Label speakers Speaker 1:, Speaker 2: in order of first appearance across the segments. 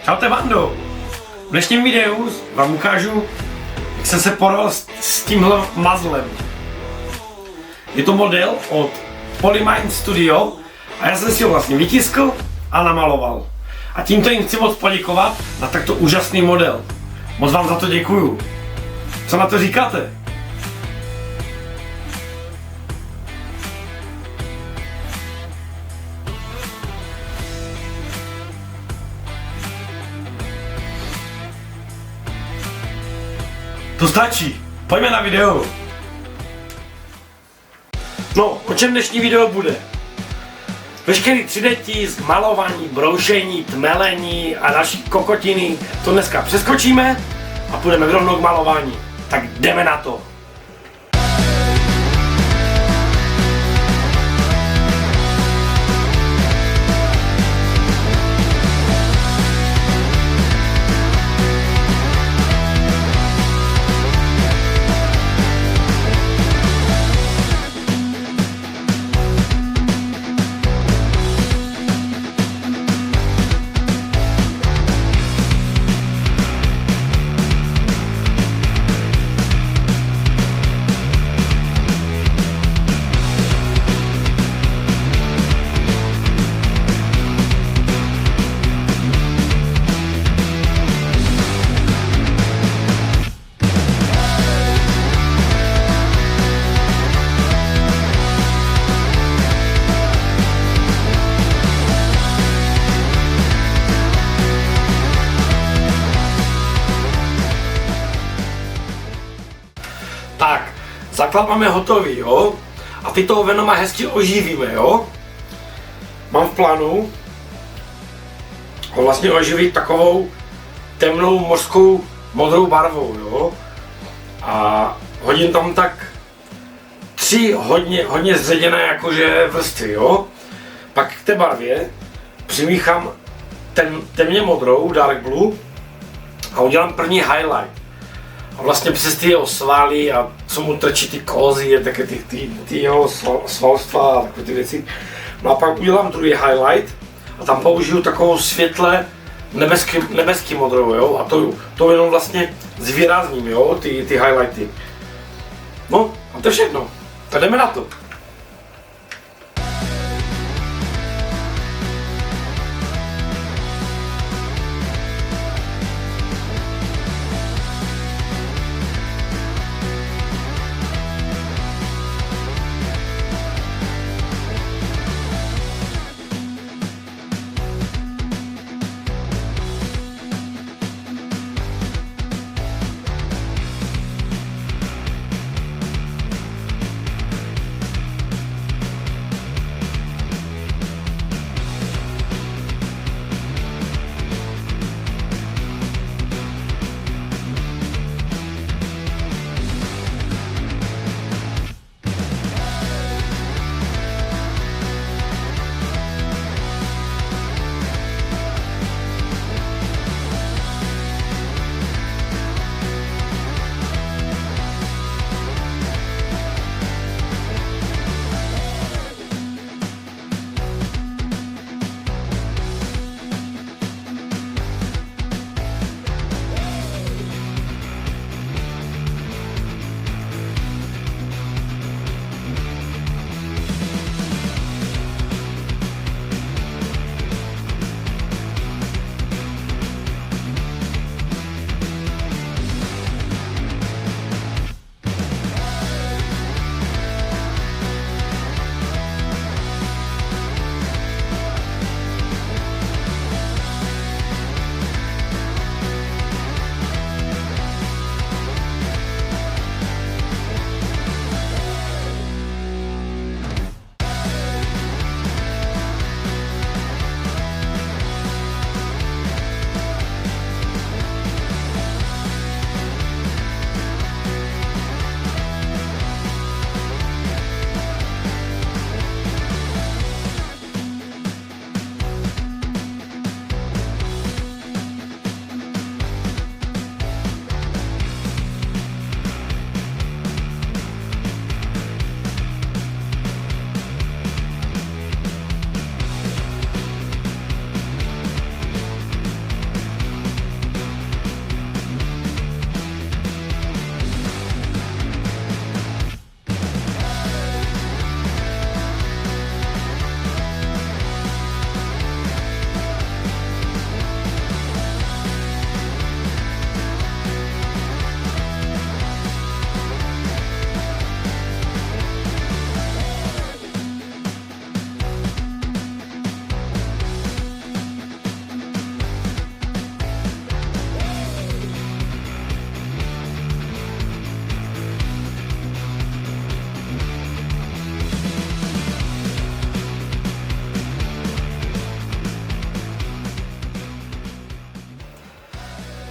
Speaker 1: Čaute bando! V dnešním videu vám ukážu, jak jsem se poral s tímhle mazlem. Je to model od Polymind Studio a já jsem si ho vlastně vytiskl a namaloval. A tímto jim chci moc poděkovat na takto úžasný model. Moc vám za to děkuju. Co na to říkáte? To stačí, pojďme na video. No, o čem dnešní video bude? Veškerý 3D tisk, malování, broušení, tmelení a další kokotiny, to dneska přeskočíme a půjdeme rovnou k malování. Tak jdeme na to. Tak, základ máme hotový, jo? A teď toho Venoma hezky oživíme, jo? Mám v plánu ho vlastně oživit takovou temnou mořskou modrou barvou, jo? A hodím tam tak 3 hodně zředěné jakože vrstvy, jo? Pak k té barvě přimíchám temně modrou, dark blue, a udělám první highlight. A vlastně přes ty jeho svaly a co mu trčí ty kozy, také ty jeho svalstva a takové ty věci. No a pak udělám druhý highlight a tam použiju takovou světle nebeský modrou, jo? A to jenom vlastně zvýrazním, jo? Ty highlighty. No a to je všechno. Tak jdeme na to.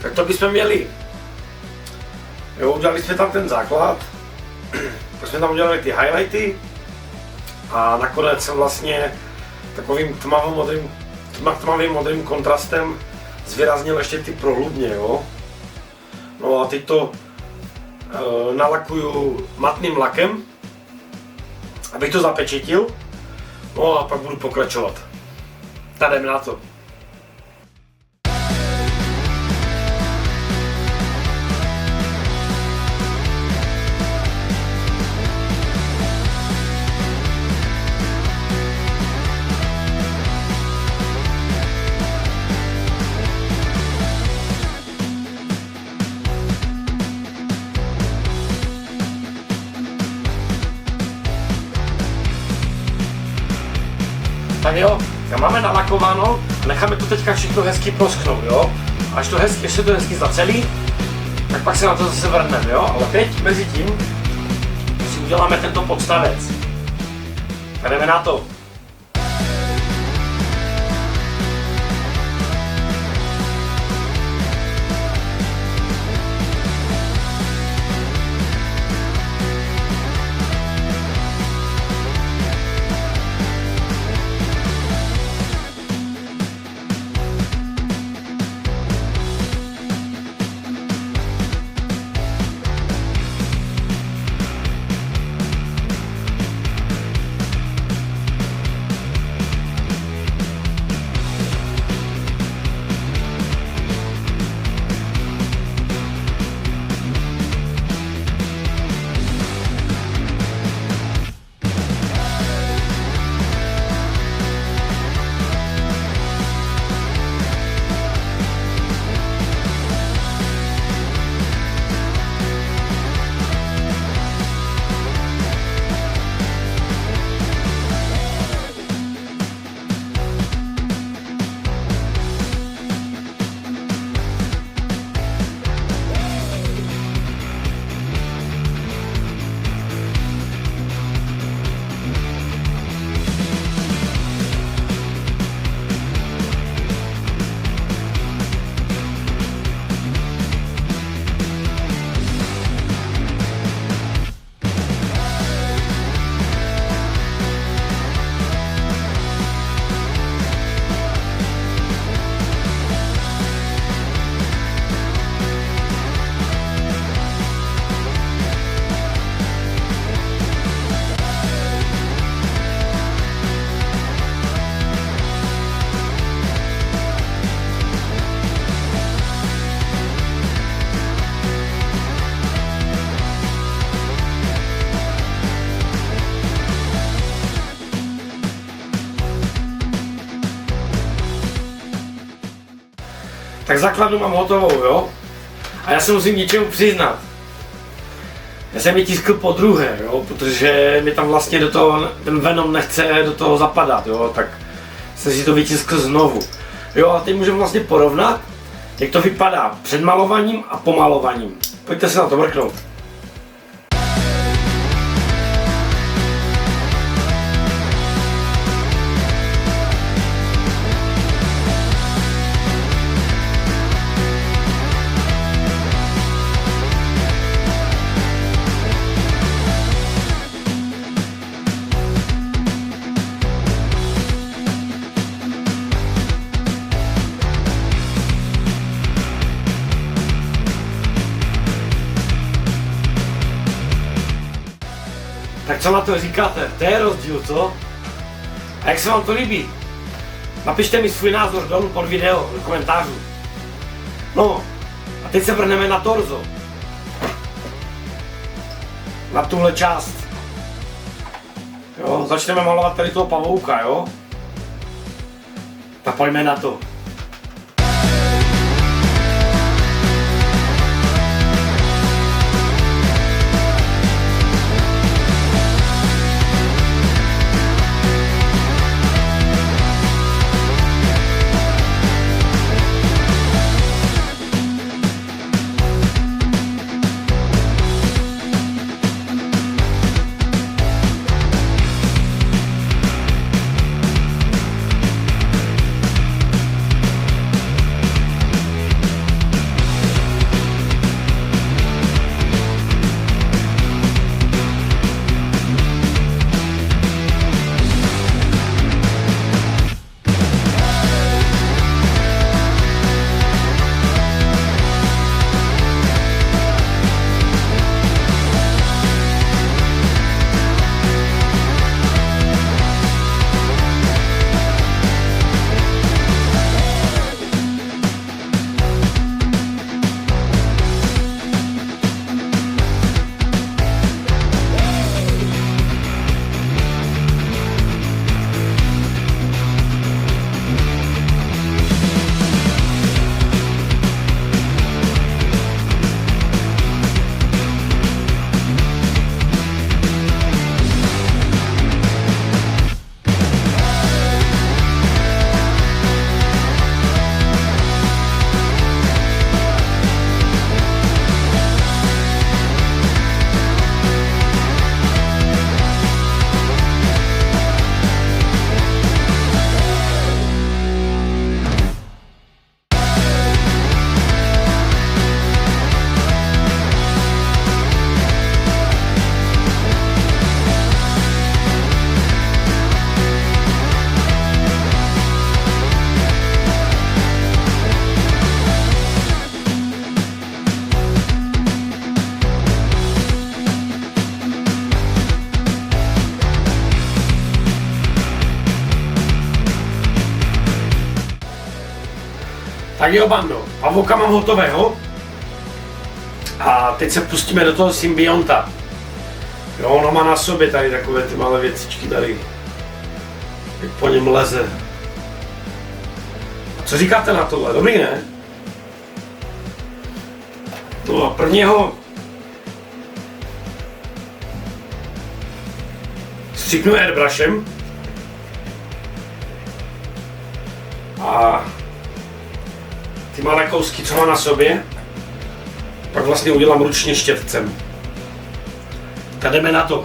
Speaker 1: Tak to bychom měli. Jo, udělali jsme tam ten základ, pak jsme tam udělali ty highlighty a nakonec jsem vlastně takovým tmavým modrým kontrastem zvýraznil ještě ty prohlubně, jo. No a teď to nalakuju matným lakem, abych to zapečetil, no a pak budu pokračovat. Tak jdeme na to. Tak jo, máme nalakováno, necháme to teďka všechno hezky proschnout, jo. Až to hezky, ještě to hezky zacelí, tak pak se na to zase vrhneme, jo. Ale teď mezi tím si uděláme tento podstavec. Tak jdeme na to. Tak základnu mám hotovou, jo? A já se musím něčemu přiznat. Já jsem ji tiskl po druhé, jo? Protože mi tam vlastně do toho, ten Venom nechce do toho zapadat, jo? Tak jsem si to vytiskl znovu. Jo, a teď můžeme vlastně porovnat, jak to vypadá před malovaním a po malovaním. Pojďte se na to mrknout. Tak co na to říkáte? To je rozdíl, co? A jak se vám to líbí? Napište mi svůj názor dolů pod video, do komentářů. No, a teď se vrhneme na torzo. Na tuhle část. Jo, začneme malovat tady toho pavouka, jo? Tak pojďme na to. Tak jo, bando, pavouka mám hotového. A teď se pustíme do toho symbionta. Jo, ono má na sobě tady takové ty malé věcičky tady. Jak po něm leze. A co říkáte na tohle? Dobrý, ne? No a prvního stříknu airbrushem. A ty malé kousky, co má na sobě, pak vlastně udělám ručně štětcem. Tak jdeme na to.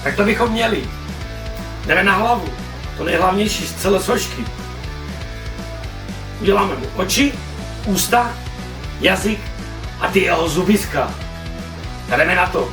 Speaker 1: Tak to bychom měli. Jdeme na hlavu. To nejhlavnější z celé sošky. Uděláme mu oči, ústa, jazyk a ty jeho zubiska. Jdeme na to.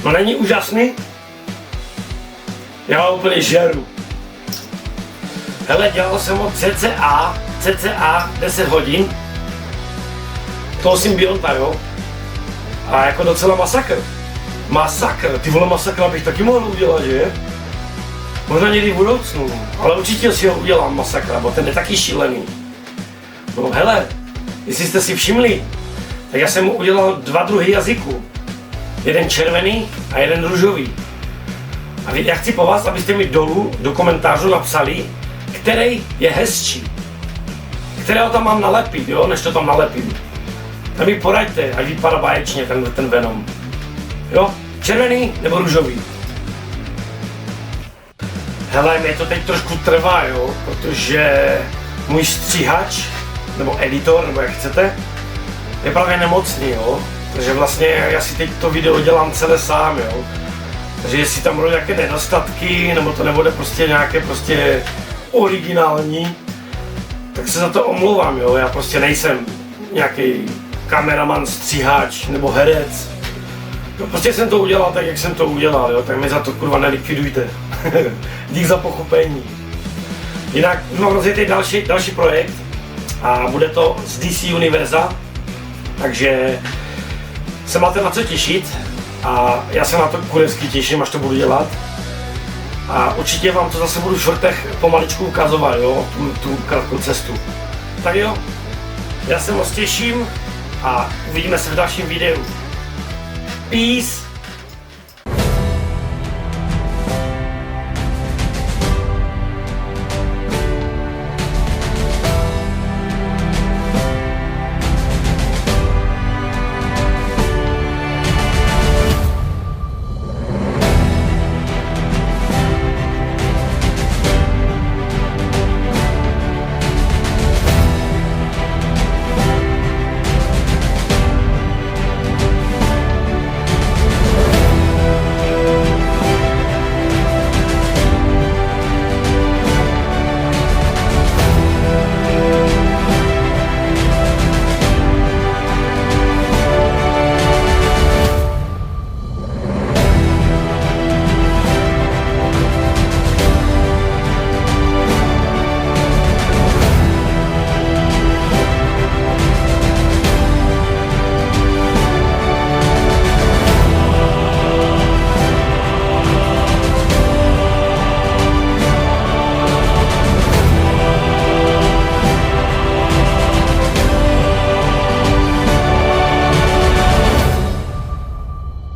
Speaker 1: No není úžasný? Já ho úplně žeru. Hele, dělal jsem ho cca 10 hodin. Toho symbionta, jo. A jako docela masakr. Masakr, ty vole, masakra bych taky mohl udělat, že? Možná někdy v budoucnu, ale určitě si ho udělám masakra, bo ten je taky šílený. No hele, jestli jste si všimli, tak já jsem mu udělal 2 druhy jazyků. Jeden červený a jeden růžový. A já chci po vás, abyste mi dolů do komentářů napsali, který je hezčí. Kterého tam mám nalepit, jo, než to tam nalepím. Tak mi poraďte, ať vypadá báječně ten Venom. Jo, červený nebo růžový. Hele, mě to teď trošku trvá, jo, protože můj stříhač, nebo editor, nebo jak chcete, je právě nemocný, jo. Takže vlastně já si teď to video dělám celé sám, jo. Takže jestli tam budou nějaké nedostatky, nebo to nebude prostě nějaké prostě originální, tak se za to omlouvám, jo. Já prostě nejsem nějaký kameraman, stříhač nebo herec. No, prostě jsem to udělal tak, jak jsem to udělal, jo. Tak mi za to kurva nelikvidujte. Dík za pochopení. Jinak mám rozjetý další projekt a bude to z DC Univerza, takže se máte na co těšit a já se na to kurevsky těším, až to budu dělat. A určitě vám to zase budu v šortech pomaličku ukazovat, jo, tu krátkou cestu. Tak jo, já se moc těším a uvidíme se v dalším videu. Peace!